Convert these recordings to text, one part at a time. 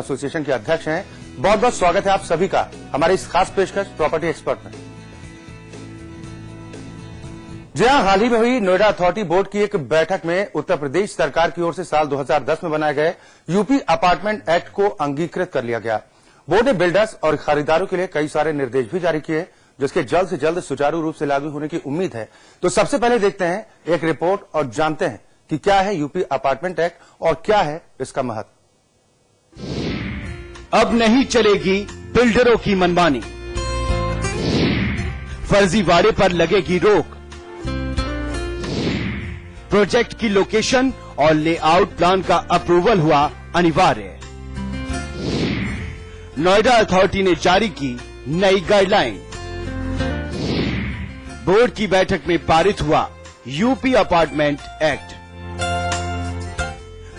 Association के अध्यक्ष हैं। बहुत बहुत स्वागत है आप सभी का हमारी इस खास पेशकश प्रॉपर्टी एक्सपर्ट में। जी हां, हाल ही में हुई नोएडा अथॉरिटी बोर्ड की एक बैठक में उत्तर प्रदेश सरकार की ओर से साल 2010 में बनाए गए यूपी अपार्टमेंट एक्ट को अंगीकृत कर लिया गया। बोर्ड ने बिल्डर्स और खरीदारों के लिए कई सारे निर्देश भी जारी किए, जिसके जल्द से जल्द सुचारू रूप से लागू होने की उम्मीद है। तो सबसे पहले देखते हैं एक रिपोर्ट और जानते हैं कि क्या है यूपी अपार्टमेंट एक्ट और क्या है इसका महत्व। अब नहीं चलेगी बिल्डरों की मनमानी, फर्जीवाड़े पर लगेगी रोक, प्रोजेक्ट की लोकेशन और लेआउट प्लान का अप्रूवल हुआ अनिवार्य। नोएडा अथॉरिटी ने जारी की नई गाइडलाइन। बोर्ड की बैठक में पारित हुआ यूपी अपार्टमेंट एक्ट।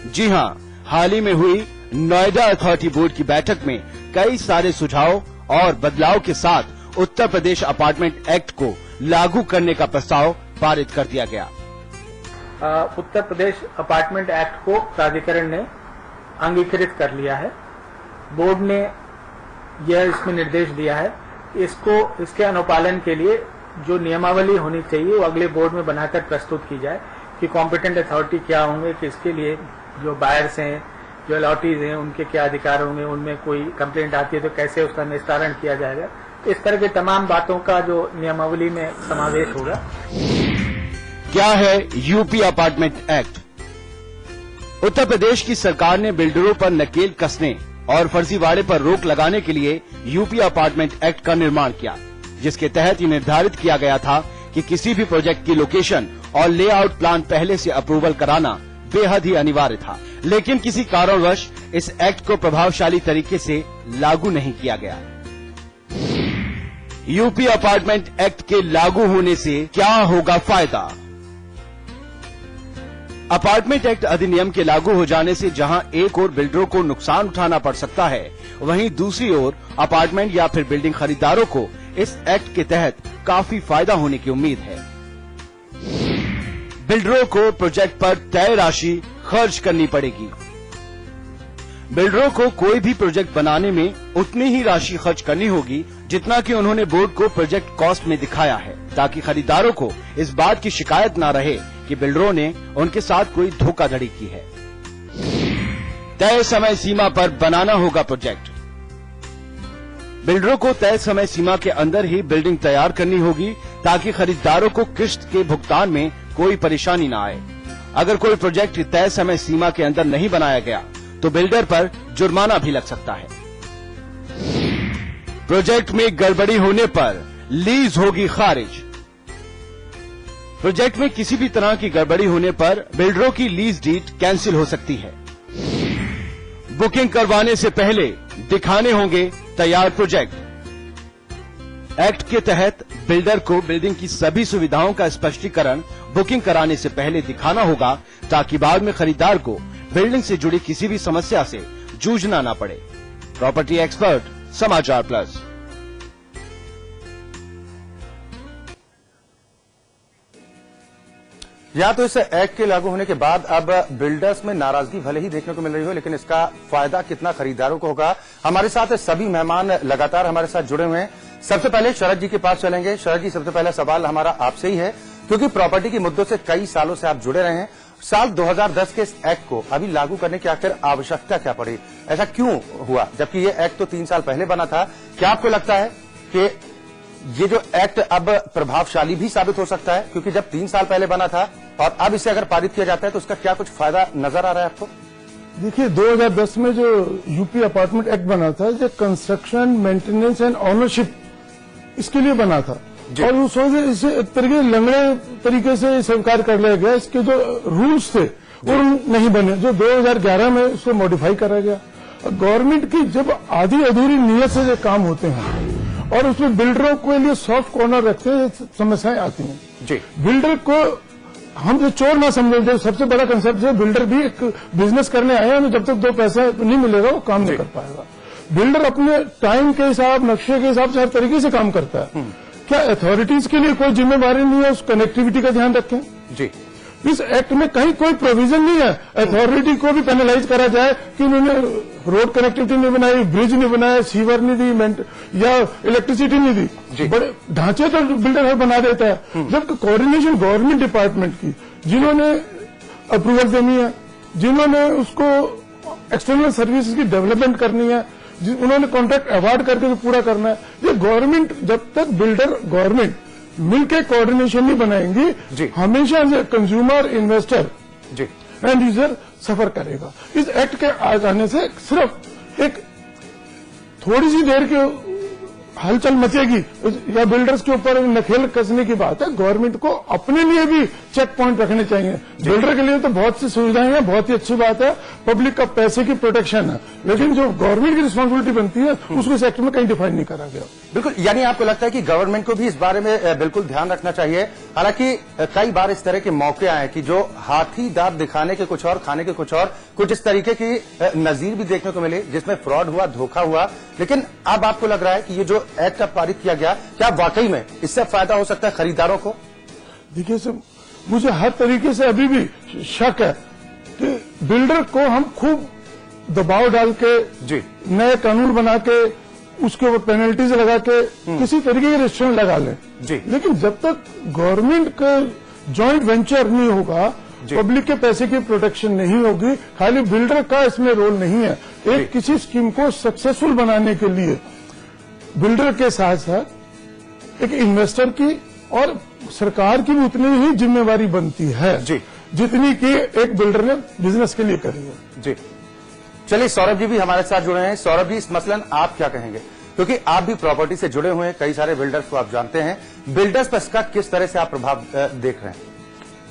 जी हां, हाल ही में हुई नोएडा अथॉरिटी बोर्ड की बैठक में कई सारे सुझाव और बदलाव के साथ उत्तर प्रदेश अपार्टमेंट एक्ट को लागू करने का प्रस्ताव पारित कर दिया गया। उत्तर प्रदेश अपार्टमेंट एक्ट को प्राधिकरण ने अंगीकृत कर लिया है। बोर्ड ने यह इसमें निर्देश दिया है कि इसके अनुपालन के लिए जो नियमावली होनी चाहिए वो अगले बोर्ड में बनाकर प्रस्तुत की जाए कि कॉम्पिटेंट अथॉरिटी क्या होंगे, कि इसके लिए जो बायर्स हैं, जो अलॉटीज हैं, उनके क्या अधिकार होंगे, उनमें कोई कंप्लेंट आती है तो कैसे उसका निस्तारण किया जाएगा। इस तरह की तमाम बातों का जो नियमावली में समावेश होगा। क्या है UP apartment act? Uttar Pradesh की सरकार ने बिल्डरों पर नकेल कसने और फर्जीवाड़े पर रोक लगाने के लिए यूपी अपार्टमेंट एक्ट का निर्माण किया, जिसके तहत ये निर्धारित किया गया था कि किसी भी प्रोजेक्ट की लोकेशन और लेआउट प्लान पहले से अप्रूवल कराना बेहद ही अनिवार्य था। लेकिन किसी कारणवश इस एक्ट को प्रभावशाली तरीके से लागू नहीं किया गया। यूपी अपार्टमेंट एक्ट के लागू होने से क्या होगा फायदा? अपार्टमेंट एक्ट अधिनियम के लागू हो जाने से जहां एक ओर बिल्डरों को नुकसान उठाना पड़ सकता है, वहीं दूसरी ओर अपार्टमेंट या फिर बिल्डिंग खरीदारों को इस एक्ट के तहत काफी फायदा होने की उम्मीद है। बिल्डरों को प्रोजेक्ट पर तय राशि खर्च करनी पड़ेगी। बिल्डरों को कोई भी प्रोजेक्ट बनाने में उतनी ही राशि खर्च करनी होगी जितना कि उन्होंने बोर्ड को प्रोजेक्ट कॉस्ट में दिखाया है, ताकि खरीदारों को इस बात की शिकायत न रहे कि बिल्डरों ने उनके साथ कोई धोखाधड़ी की है। तय समय सीमा पर बनाना होगा प्रोजेक्ट। बिल्डरों को तय समय सीमा के अंदर ही बिल्डिंग तैयार करनी होगी, ताकि खरीदारों को किस्त के भुगतान में कोई परेशानी न आए। अगर कोई प्रोजेक्ट तय समय सीमा के अंदर नहीं बनाया गया तो बिल्डर पर जुर्माना भी लग सकता है। प्रोजेक्ट में गड़बड़ी होने पर लीज होगी खारिज। प्रोजेक्ट में किसी भी तरह की गड़बड़ी होने पर बिल्डरों की लीज डीड कैंसिल हो सकती है। बुकिंग करवाने से पहले दिखाने होंगे तैयार प्रोजेक्ट। एक्ट के तहत बिल्डर को बिल्डिंग की सभी सुविधाओं का स्पष्टीकरण बुकिंग कराने से पहले दिखाना होगा, ताकि बाद में खरीदार को बिल्डिंग से जुड़ी किसी भी समस्या से जूझना ना पड़े। प्रॉपर्टी एक्सपर्ट, समाचार प्लस। या तो इस एक्ट के लागू होने के बाद अब बिल्डर्स में नाराजगी भले ही देखने को मिल रही हो, लेकिन इसका फायदा कितना खरीदारों को होगा। हमारे साथ सभी मेहमान लगातार हमारे साथ जुड़े हुए हैं। सबसे पहले शरद जी के पास चलेंगे। शरद जी, सबसे पहला सवाल हमारा आपसे ही है, क्योंकि प्रॉपर्टी के मुद्दों से कई सालों से आप जुड़े रहे हैं। साल 2010 के इस एक्ट को अभी लागू करने की आखिर आवश्यकता क्या पड़ी? ऐसा क्यों हुआ, जबकि ये एक्ट तो 3 साल पहले बना था? क्या आपको लगता है कि ये जो एक्ट अब प्रभावशाली भी साबित हो सकता है, क्योंकि जब 3 साल पहले बना था और अब इसे अगर पारित किया जाता है तो उसका क्या कुछ फायदा नजर आ रहा है आपको? देखिए, 2010 में जो यूपी अपार्टमेंट एक्ट बना था, जो कंस्ट्रक्शन, मेंटेनेंस एंड ऑनरशिप इसके लिए बना था, और उस वजह से इसे एक तरीके लंगड़े तरीके से स्वीकार कर लिया गया। इसके जो रूल्स थे वो नहीं बने, जो 2011 में उसको मॉडिफाई करा गया। गवर्नमेंट की जब आधी अधूरी नीयत से जो काम होते हैं और उसमें बिल्डरों के लिए सॉफ्ट कॉर्नर रखते हैं, समस्याएं आती हैं जी। बिल्डर को हम जो चोर ना समझे, सबसे बड़ा कंसेप्ट है बिल्डर भी एक बिजनेस करने आए हैं, जब तक 2 पैसा नहीं मिलेगा वो काम नहीं कर पाएगा। बिल्डर अपने टाइम के हिसाब, नक्शे के हिसाब से हर तरीके से काम करता है। क्या अथॉरिटीज के लिए कोई जिम्मेवारी नहीं है उस कनेक्टिविटी का ध्यान रखें? जी। इस एक्ट में कहीं कोई प्रोविजन नहीं है अथॉरिटी को भी पेनलाइज करा जाए कि उन्होंने रोड कनेक्टिविटी नहीं बनाई, ब्रिज नहीं बनाया, सीवर नहीं दी या इलेक्ट्रिसिटी नहीं दी। बड़े ढांचे तो बिल्डर बना देता है, जबकि कोऑर्डिनेशन गवर्नमेंट डिपार्टमेंट की, जिन्होंने अप्रूवल देनी है, जिन्होंने उसको एक्सटर्नल सर्विसेज की डेवलपमेंट करनी है, उन्होंने कॉन्ट्रैक्ट अवार्ड करके जो पूरा करना है, ये गवर्नमेंट, जब तक बिल्डर गवर्नमेंट मिलकर कोऑर्डिनेशन नहीं बनाएंगी, हमेशा कंज्यूमर, इन्वेस्टर एंड यूजर सफर करेगा। इस एक्ट के आ जाने से सिर्फ एक थोड़ी सी देर के हलचल मचेगी या बिल्डर्स के ऊपर नकेल कसने की बात है। गवर्नमेंट को अपने लिए भी चेक पॉइंट रखने चाहिए। बिल्डर के लिए तो बहुत सी सुविधाएं हैं, बहुत ही अच्छी बात है, पब्लिक का पैसे की प्रोटेक्शन है, लेकिन जो गवर्नमेंट की रिस्पांसिबिलिटी बनती है उसको इस एक्ट में कहीं डिफाइन नहीं करा गया। बिल्कुल, यानी आपको लगता है कि गवर्नमेंट को भी इस बारे में बिल्कुल ध्यान रखना चाहिए। हालांकि कई बार इस तरह के मौके आए कि जो हाथी दांत दिखाने के कुछ और, खाने के कुछ और, कुछ इस तरीके की नजीर भी देखने को मिली जिसमें फ्रॉड हुआ, धोखा हुआ। लेकिन अब आपको लग रहा है कि ये जो एक्ट पारित किया गया, क्या वाकई में इससे फायदा हो सकता है खरीदारों को? देखिए सर, मुझे हर तरीके से अभी भी शक है कि बिल्डर को हम खूब दबाव डाल के नए कानून बना के उसके ऊपर पेनल्टीज लगा के किसी तरीके के रिस्ट्रिक्शन लगा लें, लेकिन जब तक गवर्नमेंट का जॉइंट वेंचर नहीं होगा, पब्लिक के पैसे की प्रोटेक्शन नहीं होगी, खाली बिल्डर का इसमें रोल नहीं है। एक किसी स्कीम को सक्सेसफुल बनाने के लिए बिल्डर के साथ साथ एक इन्वेस्टर की और सरकार की भी उतनी ही जिम्मेवारी बनती है जितनी कि एक बिल्डर ने बिजनेस के लिए करी है। जी, चलिए सौरभ जी भी हमारे साथ जुड़े हैं। सौरभ जी, इस मसलन आप क्या कहेंगे, क्योंकि आप भी प्रॉपर्टी से जुड़े हुए हैं, कई सारे बिल्डर्स को आप जानते हैं, बिल्डर्स पर इसका किस तरह से आप प्रभाव देख रहे हैं?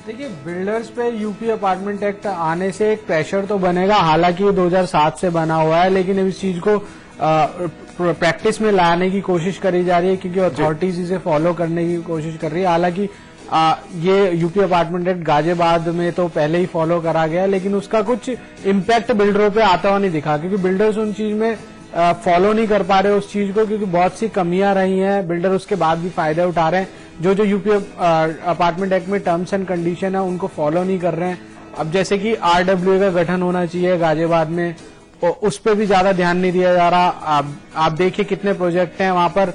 देखिए, बिल्डर्स पे यूपी अपार्टमेंट एक्ट आने से एक प्रेशर तो बनेगा। हालांकि ये 2007 से बना हुआ है, लेकिन अब इस चीज को प्रैक्टिस में लाने की कोशिश करी जा रही है, क्योंकि अथॉरिटीज इसे फॉलो करने की कोशिश कर रही है। हालांकि ये यूपी अपार्टमेंट एक्ट गाजियाबाद में तो पहले ही फॉलो करा गया, लेकिन उसका कुछ इम्पैक्ट बिल्डरों पे आता हुआ नहीं दिखा, क्योंकि बिल्डर्स उन चीज में फॉलो नहीं कर पा रहे उस चीज को, क्योंकि बहुत सी कमियां रही हैं। बिल्डर उसके बाद भी फायदा उठा रहे हैं। जो यूपी अपार्टमेंट एक्ट में टर्म्स एंड कंडीशन है उनको फॉलो नहीं कर रहे हैं। अब जैसे कि RWA का गठन होना चाहिए गाजियाबाद में, उस पर भी ज्यादा ध्यान नहीं दिया जा रहा। आप देखिए कितने प्रोजेक्ट हैं वहां पर,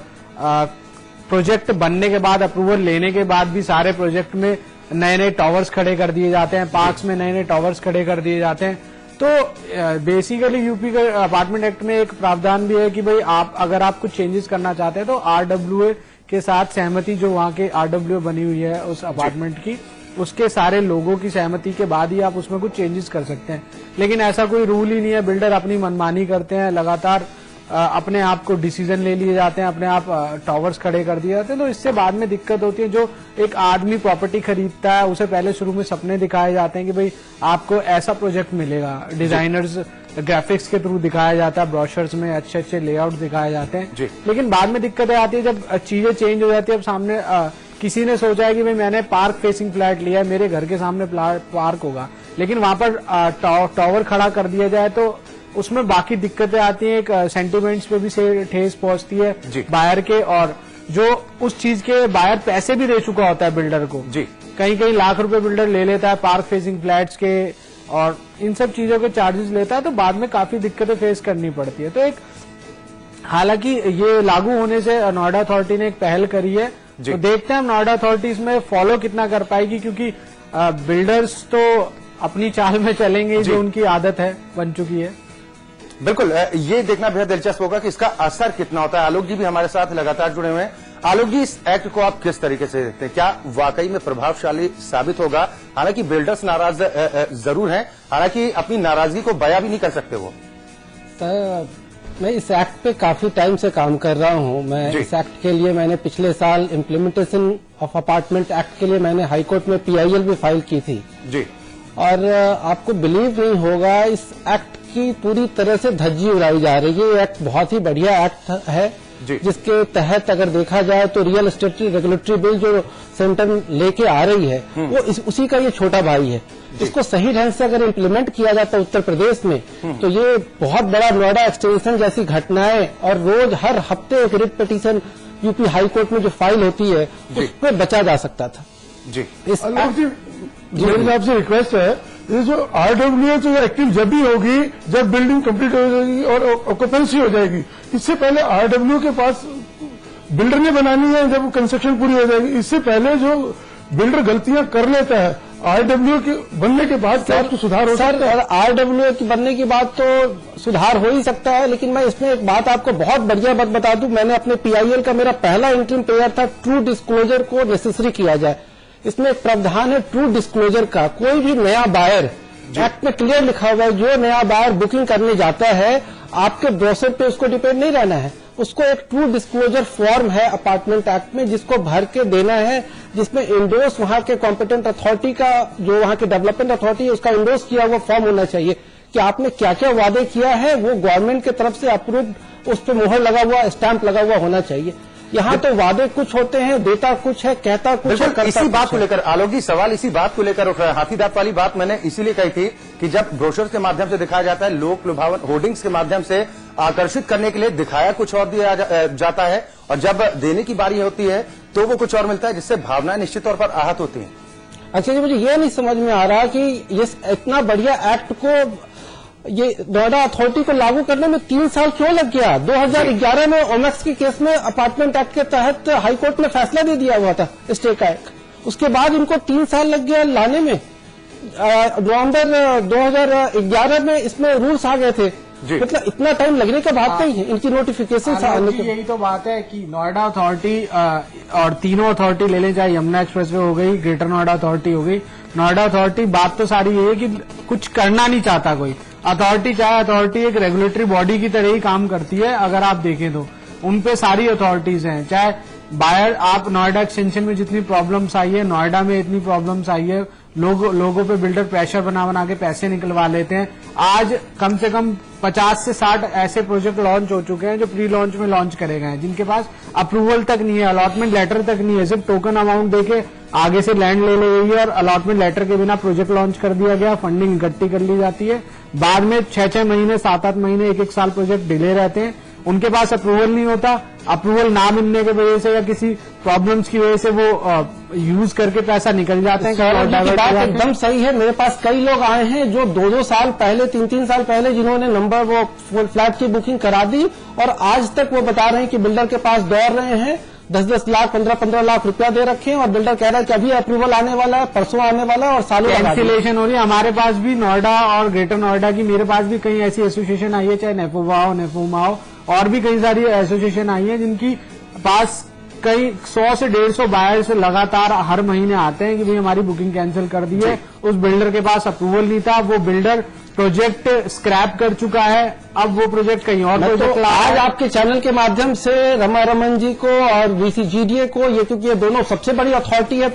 प्रोजेक्ट बनने के बाद, अप्रूवल लेने के बाद भी सारे प्रोजेक्ट में नए नए टावर्स खड़े कर दिए जाते हैं, पार्क्स में नए नए टावर्स खड़े कर दिए जाते हैं। तो बेसिकली यूपी के अपार्टमेंट एक्ट में एक प्रावधान भी है कि भाई आप अगर आप कुछ चेंजेस करना चाहते हैं तो RWA के साथ सहमति, जो वहां के RWA बनी हुई है उस अपार्टमेंट की, उसके सारे लोगों की सहमति के बाद ही आप उसमें कुछ चेंजेस कर सकते हैं। लेकिन ऐसा कोई रूल ही नहीं है। बिल्डर अपनी मनमानी करते हैं, लगातार अपने आप को डिसीजन ले लिए जाते हैं, अपने आप टावर्स खड़े कर दिए जाते हैं। तो इससे बाद में दिक्कत होती है। जो एक आदमी प्रॉपर्टी खरीदता है उसे पहले शुरू में सपने दिखाए जाते हैं कि भाई आपको ऐसा प्रोजेक्ट मिलेगा, डिजाइनर्स ग्राफिक्स के थ्रू दिखाया जाता है, ब्रोशर्स में अच्छे अच्छे लेआउट दिखाए जाते हैं। लेकिन बाद में दिक्कतें आती है जब चीजें चेंज हो जाती है। अब सामने किसी ने सोचा है कि भाई मैंने पार्क फेसिंग फ्लैट लिया है, मेरे घर के सामने पार्क होगा, लेकिन वहां पर टावर खड़ा कर दिया जाए तो उसमें बाकी दिक्कतें आती हैं। एक सेंटिमेंट्स पे भी से ठेस पहुंचती है बायर के, और जो उस चीज के बायर पैसे भी दे चुका होता है बिल्डर को। कहीं कहीं लाख रुपए बिल्डर ले लेता है पार्क फेसिंग फ्लैट्स के, और इन सब चीजों के चार्जेस लेता है, तो बाद में काफी दिक्कतें फेस करनी पड़ती है। तो एक, हालांकि ये लागू होने से नोएडा अथॉरिटी ने एक पहल करी है, तो देखते हैं नोएडा अथॉरिटी इसमें फॉलो कितना कर पाएगी, क्योंकि बिल्डर्स तो अपनी चाल में चलेंगे, जो उनकी आदत है, बन चुकी है। बिल्कुल, ये देखना बेहद दिलचस्प होगा कि इसका असर कितना होता है। आलोक जी भी हमारे साथ लगातार जुड़े हुए हैं। आलोक जी, इस एक्ट को आप किस तरीके से देखते हैं? क्या वाकई में प्रभावशाली साबित होगा? हालांकि बिल्डर्स नाराज जरूर हैं, हालांकि अपनी नाराजगी को बयां भी नहीं कर सकते वो। मैं इस एक्ट पे काफी टाइम से काम कर रहा हूँ। मैं इस एक्ट के लिए मैंने पिछले साल इम्प्लीमेंटेशन ऑफ अपार्टमेंट एक्ट के लिए मैंने हाईकोर्ट में PIL भी फाइल की थी जी। और आपको बिलीव नहीं होगा, इस एक्ट की पूरी तरह से धज्जी उड़ाई जा रही है। ये एक्ट बहुत ही बढ़िया एक्ट है, जिसके तहत अगर देखा जाए तो रियल एस्टेट रेगुलेटरी बिल जो सेंटर लेके आ रही है वो उसी का ये छोटा भाई है। इसको सही ढंग से अगर इम्प्लीमेंट किया जाता है उत्तर प्रदेश में, तो ये बहुत बड़ा नोएडा एक्सटेंशन जैसी घटनाएं, और रोज हर हफ्ते एक writ petition UP high court में जो फाइल होती है, उस पर बचा जा सकता था। जी, आलोक जी, मेरे हिसाब से रिक्वेस्ट है, ये जो RWA जो एक्टिव जब भी होगी जब बिल्डिंग कंप्लीट हो जाएगी और ऑक्यूपेंसी हो जाएगी। इससे पहले RWA के पास बिल्डर ने बनानी है जब कंस्ट्रक्शन पूरी हो जाएगी। इससे पहले जो बिल्डर गलतियां कर लेता है RWA के बनने के बाद क्या तो सुधार हो सकता है? RWA की बनने के बाद तो सुधार हो ही सकता है, लेकिन मैं इसमें एक बात आपको बहुत बढ़िया बात बता दूं। मैंने अपने PIL का मेरा पहला इंटरिम पेयर था, ट्रू डिस्क्लोजर को नेसेसरी किया जाए। इसमें एक प्रावधान है ट्रू डिस्क्लोजर का। कोई भी नया बायर, एक्ट में क्लियर लिखा हुआ है, जो नया बायर बुकिंग करने जाता है आपके ब्रोशर पे उसको डिपेंड नहीं रहना है। उसको एक ट्रू डिस्क्लोजर फॉर्म है अपार्टमेंट एक्ट में, जिसको भर के देना है, जिसमें इंडोर्स वहां के कॉम्पिटेंट अथॉरिटी का, जो वहां के डेवलपमेंट अथॉरिटी है, उसका इंडोर्स किया हुआ फॉर्म होना चाहिए कि आपने क्या क्या वादे किया है, वो गवर्नमेंट की तरफ से अप्रूव, उस पर मुहर लगा हुआ, स्टैंप लगा हुआ होना चाहिए। यहाँ तो वादे कुछ होते हैं, देता कुछ है, कहता कुछ है, इसी बात को लेकर आलोक जी सवाल इसी बात को लेकर उठ रहा है। हाथीदांत वाली बात मैंने इसीलिए कही थी कि जब ब्रोशर के माध्यम से दिखाया जाता है, लोक लुभावन होर्डिंग्स के माध्यम से आकर्षित करने के लिए दिखाया कुछ और दिया जाता है, और जब देने की बारी होती है तो वो कुछ और मिलता है, जिससे भावनाएं निश्चित तौर पर आहत होती हैं। अच्छा जी, मुझे ये नहीं समझ में आ रहा कि ये इतना बढ़िया एक्ट को, ये नोएडा अथॉरिटी को लागू करने में 3 साल क्यों लग गया? 2011 में ओमेक्स के केस में अपार्टमेंट एक्ट के तहत हाईकोर्ट ने फैसला दे दिया हुआ था स्टे का एक, उसके बाद इनको 3 साल लग गया लाने में। नवंबर 2011 में इसमें रूल्स आ गए थे, मतलब इतना टाइम लगने का बात नहीं है इनकी नोटिफिकेशन आने के। यही तो बात है कि नोएडा अथॉरिटी और तीनों अथॉरिटी ले लें, चाहे यमुना एक्सप्रेसवे हो गई, ग्रेटर नोएडा अथॉरिटी हो गई, नोएडा अथॉरिटी, बात तो सारी ये है कि कुछ करना नहीं चाहता कोई अथॉरिटी। चाहे अथॉरिटी एक रेगुलेटरी बॉडी की तरह ही काम करती है, अगर आप देखें तो उन पे सारी अथॉरिटीज हैं। चाहे बायर, आप नोएडा एक्सटेंशन में जितनी प्रॉब्लम्स आई है, नोएडा में इतनी प्रॉब्लम्स आई है, लोगों पे बिल्डर प्रेशर बना के पैसे निकलवा लेते हैं। आज कम से कम 50 से 60 ऐसे प्रोजेक्ट लॉन्च हो चुके हैं जो प्री लॉन्च में लॉन्च करे गए हैं, जिनके पास अप्रूवल तक नहीं है, अलॉटमेंट लेटर तक नहीं है, सिर्फ टोकन अमाउंट देके आगे से लैंड ले ली गई है और अलॉटमेंट लेटर के बिना प्रोजेक्ट लॉन्च कर दिया गया, फंडिंग इकट्ठी कर ली जाती है, बाद में 6-6 महीने, 7-8 महीने, 1-1 साल प्रोजेक्ट डिले रहते हैं, उनके पास अप्रूवल नहीं होता। अप्रूवल ना मिलने की वजह से या किसी प्रॉब्लम्स की वजह से वो यूज करके पैसा निकल जाते हैं। बात एकदम सही है। मेरे पास कई लोग आए हैं जो 2-2 साल पहले, 3-3 साल पहले, जिन्होंने नंबर वो फ्लैट की बुकिंग करा दी और आज तक वो बता रहे हैं कि बिल्डर के पास दौड़ रहे हैं, 10-10 लाख, 15-15 लाख रुपया दे रखे हैं और बिल्डर कह रहा है कि अभी अप्रूवल आने वाला है, परसों आने वाला है, और सालों कैंसिलेशन हो रही है। हमारे पास भी नोएडा और ग्रेटर नोएडा की, मेरे पास भी कई ऐसी एसोसिएशन आई है, चाहे नेफोवा हो, नेफोमा हो, और भी कई सारी एसोसिएशन आई है जिनकी पास कई 100 से 150 बायर से लगातार हर महीने आते हैं कि भाई हमारी बुकिंग कैंसिल कर दी है। उस बिल्डर के पास अप्रूवल नहीं था, वो बिल्डर प्रोजेक्ट स्क्रैप कर चुका है, अब वो प्रोजेक्ट कहीं और प्रोजेक्ट तो आज आपके चैनल के माध्यम से रमा रमन जी को और VCGDA को, ये क्योंकि ये दोनों सबसे बड़ी अथॉरिटी है,